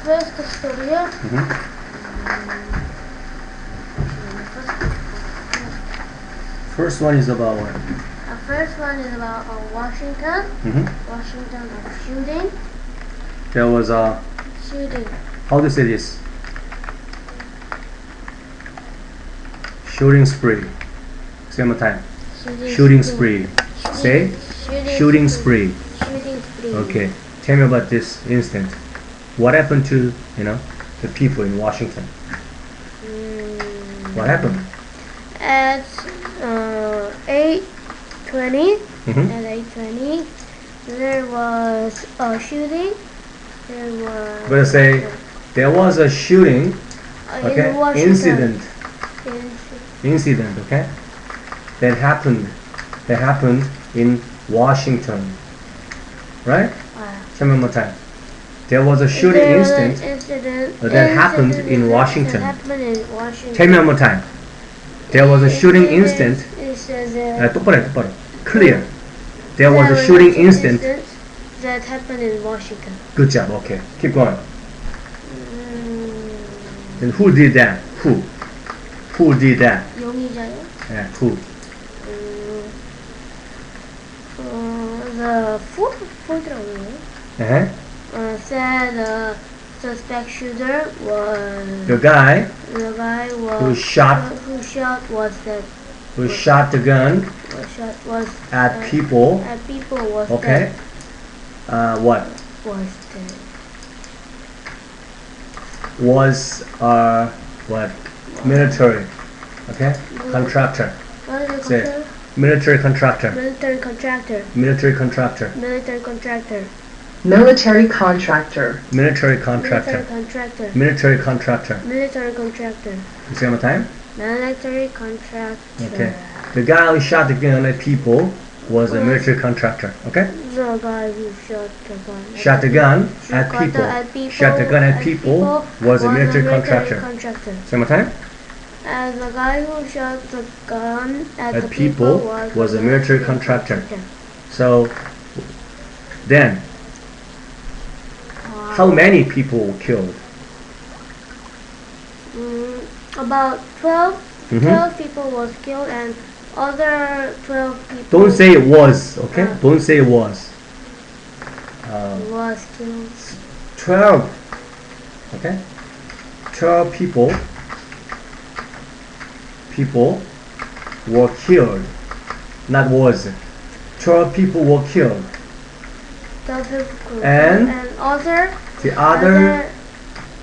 first story. First one is about what? The first one is about Washington. Washington shooting. There was a Shooting. how to say this? Shooting spree. Say one more time. Shooting spree. Say shooting spree. Shooting spree. Okay. Tell me about this incident. What happened to the people in Washington? What happened? At 8:20. At 8:20, there was a shooting. We'll say there was a shooting. Okay. Washington. Incident. Okay. That happened in Washington. Right? Tell me one more time. There was a shooting incident that happened in Washington. Tell me one more time. There was a shooting incident. 똑바로. Clear. There was a shooting incident that happened in Washington. Good job. Okay. Keep going. Then who did that? Who did that? 용의자요? Yeah. Who? The fourth라고요? Uh-huh. Said the suspect shooter was The guy was who shot the gun at people. Was Okay. What? Was dead. Was what? Military. Okay. Contractor. What is it Say called? military contractor. Military contractor. Military contractor. Military contractor. Military contractor. Military contractor. Military contractor. Military contractor. Military contractor. You say one more time? Military contractor. Okay. The guy who shot the gun at people was a military contractor. Okay? The guy who shot the gun. Shot the gun at people. Shot the gun at people was a military contractor. Say one more time? And the guy who shot the gun at the people was a military contractor. So then, how many people were killed? About 12 people was killed and other 12 people Don't say it was, okay? Don't say it was. Was killed. 12, okay? 12 people were killed, not was. 12 people were killed. 12 people And the other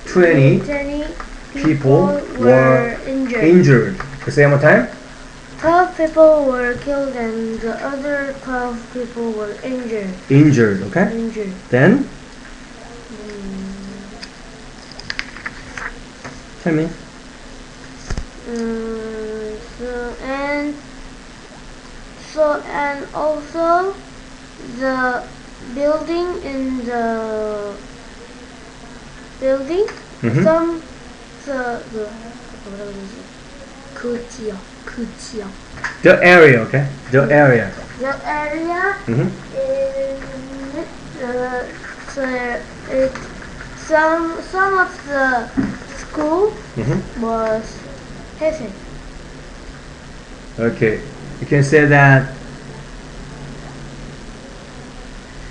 20 people were injured. Say one more time. 12 people were killed and the other 12 people were injured. Injured, okay? Injured. Then? Tell me. And also the building in the building The area, okay? The area. The area some of the school was hissing. Okay. You can say that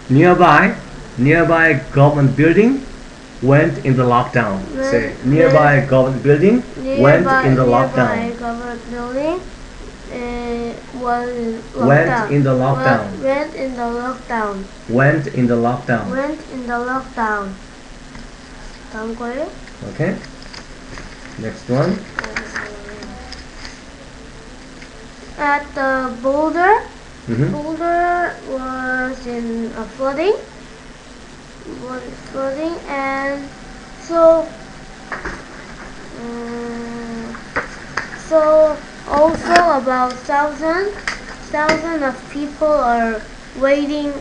nearby government building went in the lockdown. Say nearby government building went in the lockdown. Nearby government building was Went in the lockdown. Went in the lockdown. Went in the lockdown. Went in the lockdown. 다음 거예요? Okay. Next one. At the Boulder, Boulder was in a flooding, and so also about thousand of people are waiting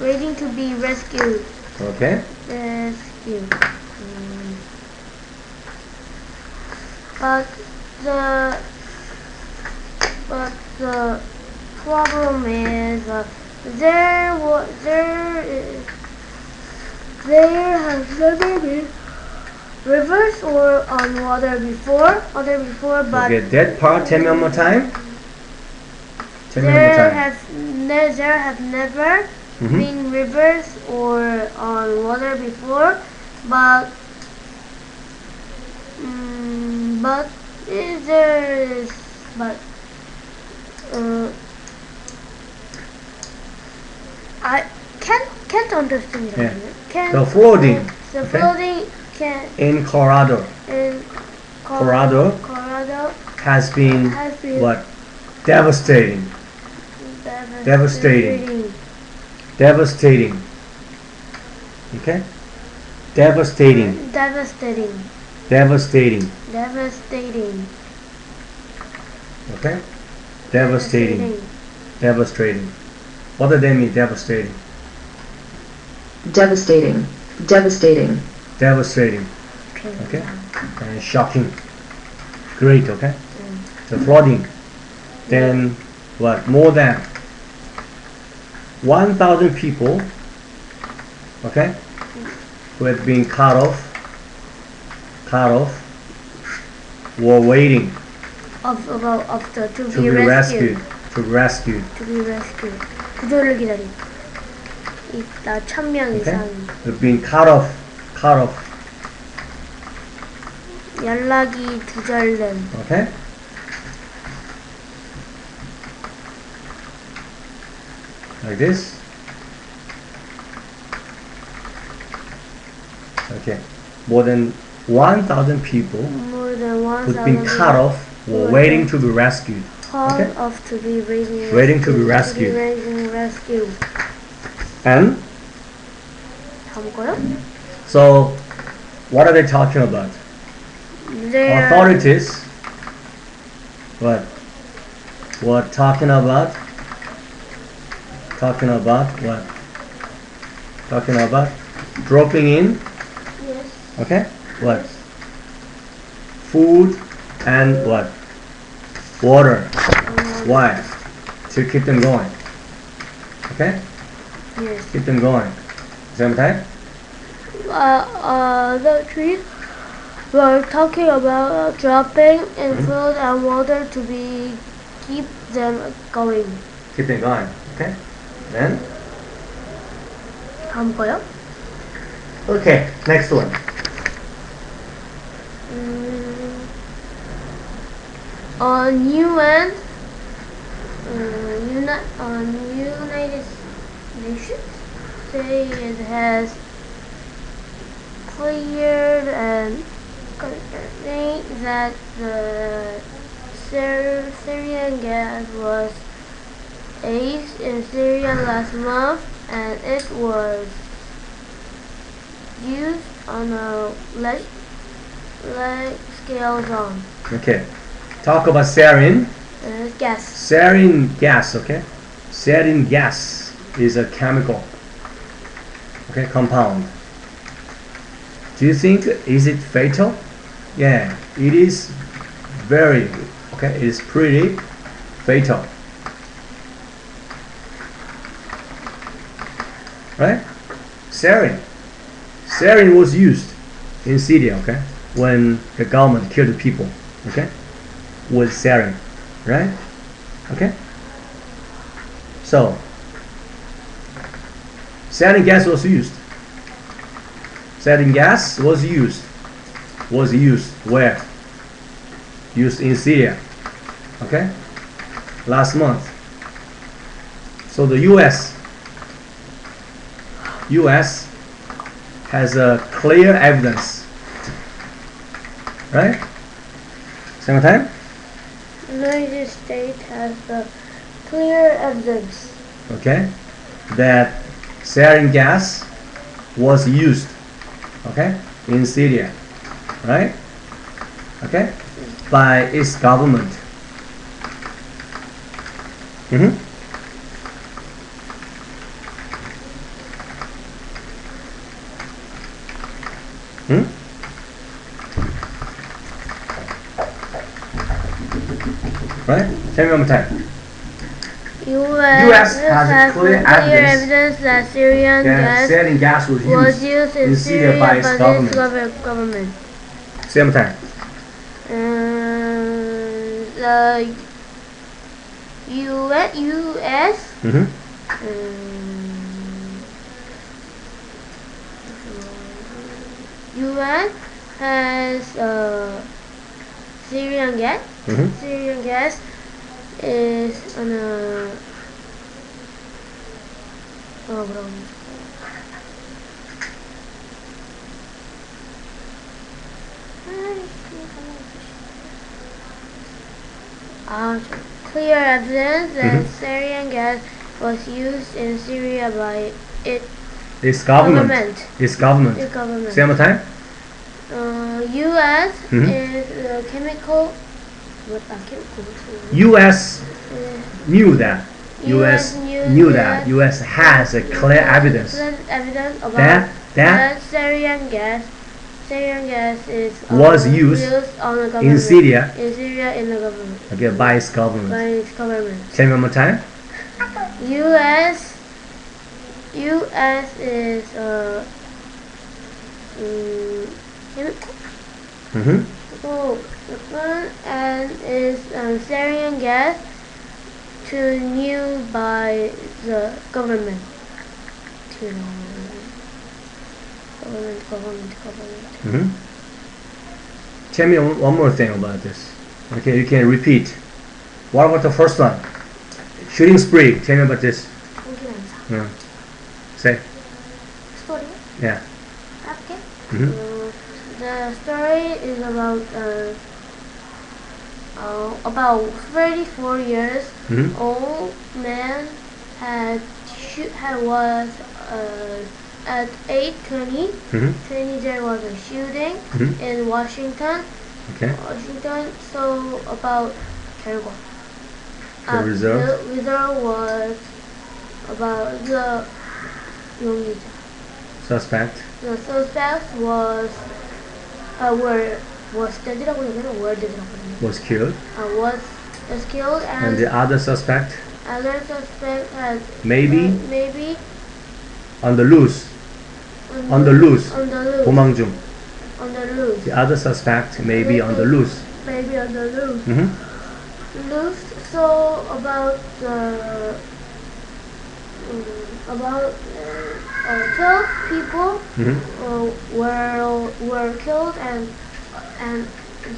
waiting to be rescued. Okay. Rescued. But the problem is there has never been rivers or on water before, but Okay, that part, tell me one more time. Tell me one more there time. there have never been rivers or on water before, but there is I can't understand it. Yeah. The flooding. The Okay. flooding can In Colorado. in Colorado has been what? Devastating. Devastating. Devastating. Okay? Devastating. Devastating. Devastating. Devastating. Okay? Devastating. Devastating. What does that mean, devastating? Devastating. Devastating. Devastating. Okay? And shocking. Great, okay? So flooding. Then what? More than 1,000 people, okay, who had been cut off, were waiting to to be rescued. To be rescued. 구조를 기다린. 있다 1,000명 Okay? 이상. They've been cut off. 연락이 두절된. Okay? Like this. Okay. More than 1,000 people More than 1,000 who've been cut off were waiting to be rescued. Okay? Waiting to be rescued. And 다음 거요? so, what are they talking about? Authorities, what? Were talking about what? Talking about dropping in, Yes. okay? What? Food and what? Water. Why? To keep them going. Okay? Yes. Keep them going. Same time? The trees were talking about dropping in food and water to keep them going. Keep them going. Okay? Then? 다음 거요? Okay, next one. On United Nations, say it has cleared and confirming that the Syrian gas was aced in Syria last month, and it was used on a large scale zone. Okay. Talk about sarin. Gas. Sarin gas, okay? Sarin gas is a chemical, okay, compound. Do you think, is it fatal? Yeah, it is very, okay, it is pretty fatal. Right? Sarin. Sarin was used in Syria, okay, when the government killed the people, okay, with sarin, right? Okay? So, sarin gas was used. Sarin gas was used. Was used where? Used in Syria. Okay? Last month. So the US has a clear evidence. Right? Same time? United States has the clear evidence. Okay? That sarin gas was used. Okay? In Syria. Right? Okay? By its government. Right? Tell me one more time. U.S. US has clear evidence evidence that Syrian that gas sarin gas was was used used in in Syria by its government. government. Same time. The U.S. Mm-hmm. U.S. has Syrian gas. Mm-hmm. Syrian gas is on a clear evidence that Syrian gas was used in Syria by Its government. Its government. Same time. U.S. Mhm. is chemical. US knew that. US knew that. US has a clear evidence Evidence about that that Syrian gas is was used on the government in Syria, in the government okay, by its government. by its government. Tell me one more time. U.S. is chemical. Mm-hmm. And is Syrian gas to new by the government. Government. Mm-hmm. Tell me one more thing about this. Okay, you can repeat. What about the first one? Shooting spree. Tell me about this. Say. Story. Yeah. Okay. Mm-hmm. The story is about 34 years Mm-hmm. old man was at 8:20. Mm-hmm. 20 there was a shooting Mhm. in Washington. Okay. So about 결과. The result? The result was about the 용의자. Suspect The suspect was dead이라고 해야 되나? were dead이라고 해야 되나? was killed, Was killed and and the other suspect other suspect had maybe maybe on the loose. on the loose. 도망 중. On the loose. The other suspect may be on the loose. Maybe on the loose. Mm-hmm. Loose. So about 12 people Mm-hmm. were killed and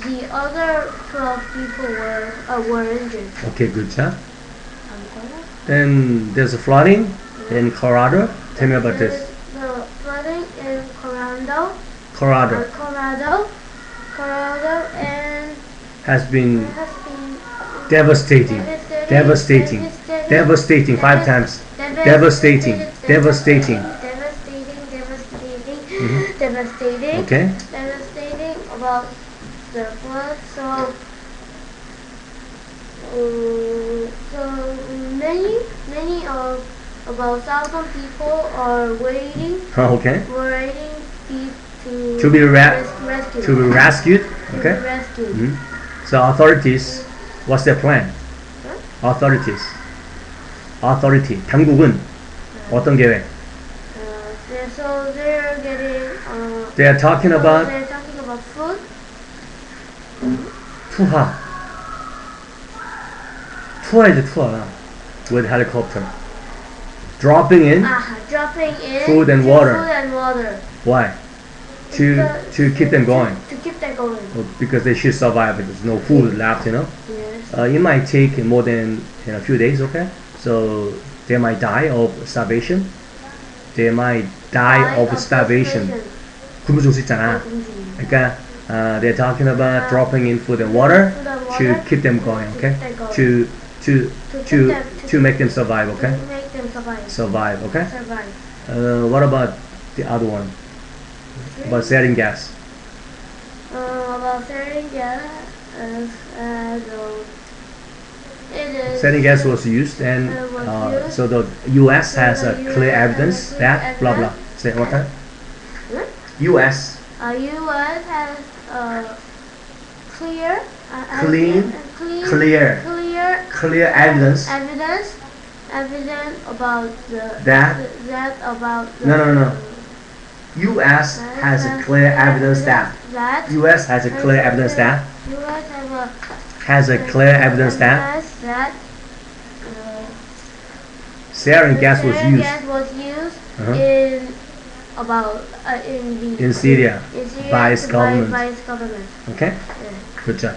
the other 12 people were injured. Okay, good job. Then there's a flooding in Colorado. Tell me about this. The flooding in Colorado and Has been has been devastating. 5 times. Devastating. Devastating. Okay. Devastating about the flood. So many of about 1,000 people are waiting Okay. to be rescued. To be rescued. To Okay. be rescued. Mhm. So authorities, what's their plan? Authority. 당국은 어떤 계획? So they're getting. They are talking about They're talking about food. 투하이지 투하. With helicopter. Dropping in. Dropping in Food and water. Why? To keep them going. To keep them going. Because they should survive. There's no food left, you know. Yes. It might take more than a few days, okay? So they might die of starvation. They might die of starvation. 굶어 죽을 수 있잖아. 그러니까 they're talking about dropping in food and water to keep them going, okay? To make them survive, okay? To make them survive. Survive, okay? Survive. What about the other one? About sarin gas. About sarin gas, it is. Sarin gas was used, and so the U.S. has a clear evidence that blah blah. Say it one time. U.S. U.S. has clear Clear evidence evidence about That? that about the, No. U.S. has a clear evidence that. U.S. has a clear evidence that. U.S. Has a clear evidence that. that sarin gas was sarin used. gas was used Uh-huh. in In Syria in Syria by its government. by its government. Okay? Yeah. Good job.